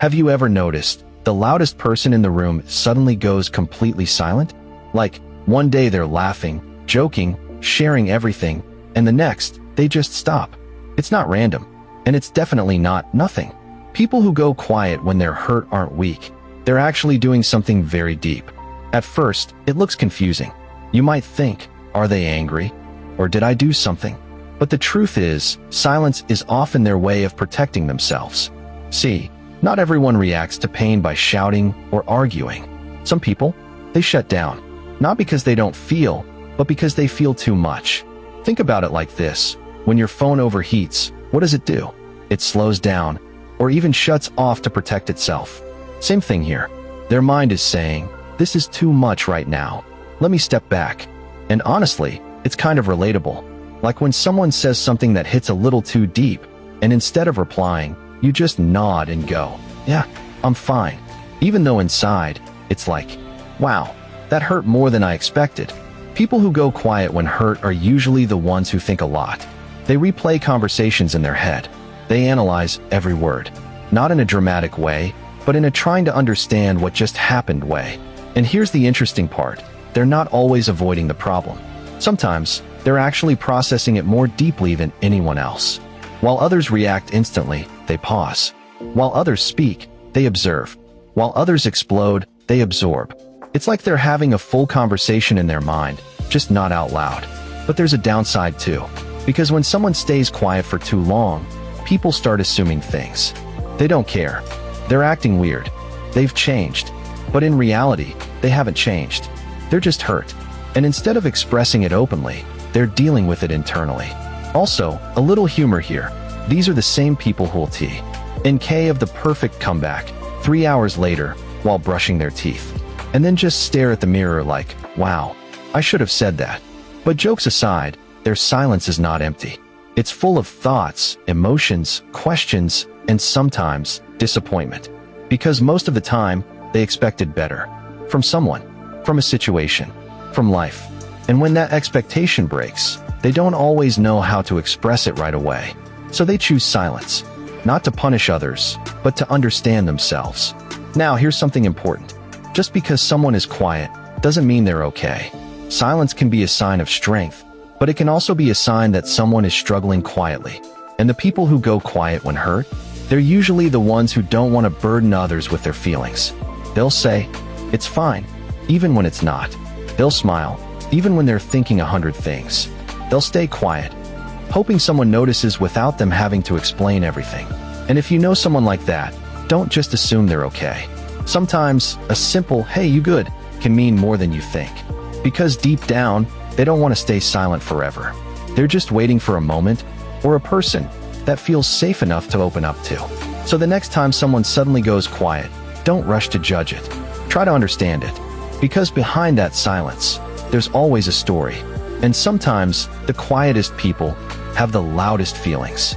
Have you ever noticed the loudest person in the room suddenly goes completely silent? Like, one day they're laughing, joking, sharing everything, and the next, they just stop. It's not random, and it's definitely not nothing. People who go quiet when they're hurt aren't weak. They're actually doing something very deep. At first, it looks confusing. You might think, are they angry? Or did I do something? But the truth is, silence is often their way of protecting themselves. See, not everyone reacts to pain by shouting or arguing. Some people, they shut down, not because they don't feel, but because they feel too much. Think about it like this. When your phone overheats, what does it do? It slows down, or even shuts off to protect itself. Same thing here. Their mind is saying, this is too much right now. Let me step back. And honestly, it's kind of relatable. Like when someone says something that hits a little too deep, and instead of replying, you just nod and go, yeah, I'm fine. Even though inside, it's like, wow, that hurt more than I expected. People who go quiet when hurt are usually the ones who think a lot. They replay conversations in their head. They analyze every word, not in a dramatic way, but in a trying to understand what just happened way. And here's the interesting part. They're not always avoiding the problem. Sometimes, they're actually processing it more deeply than anyone else. While others react instantly, they pause. While others speak, they observe. While others explode, they absorb. It's like they're having a full conversation in their mind, just not out loud. But there's a downside too. Because when someone stays quiet for too long, people start assuming things. They don't care. They're acting weird. They've changed. But in reality, they haven't changed. They're just hurt. And instead of expressing it openly, they're dealing with it internally. Also, a little humor here. These are the same people who'll NK of the perfect comeback 3 hours later while brushing their teeth. And then just stare at the mirror like, wow, I should have said that. But jokes aside, their silence is not empty. It's full of thoughts, emotions, questions, and sometimes disappointment. Because most of the time, they expected better. From someone, from a situation, from life. And when that expectation breaks, they don't always know how to express it right away. So they choose silence. Not to punish others, but to understand themselves. Now, here's something important. Just because someone is quiet doesn't mean they're okay. Silence can be a sign of strength, but it can also be a sign that someone is struggling quietly. And the people who go quiet when hurt, they're usually the ones who don't want to burden others with their feelings. They'll say, it's fine, even when it's not. They'll smile, even when they're thinking 100 things. They'll stay quiet, hoping someone notices without them having to explain everything. And if you know someone like that, don't just assume they're okay. Sometimes, a simple, hey, you good, can mean more than you think. Because deep down, they don't want to stay silent forever. They're just waiting for a moment, or a person, that feels safe enough to open up to. So the next time someone suddenly goes quiet, don't rush to judge it. Try to understand it. Because behind that silence, there's always a story. And sometimes, the quietest people have the loudest feelings.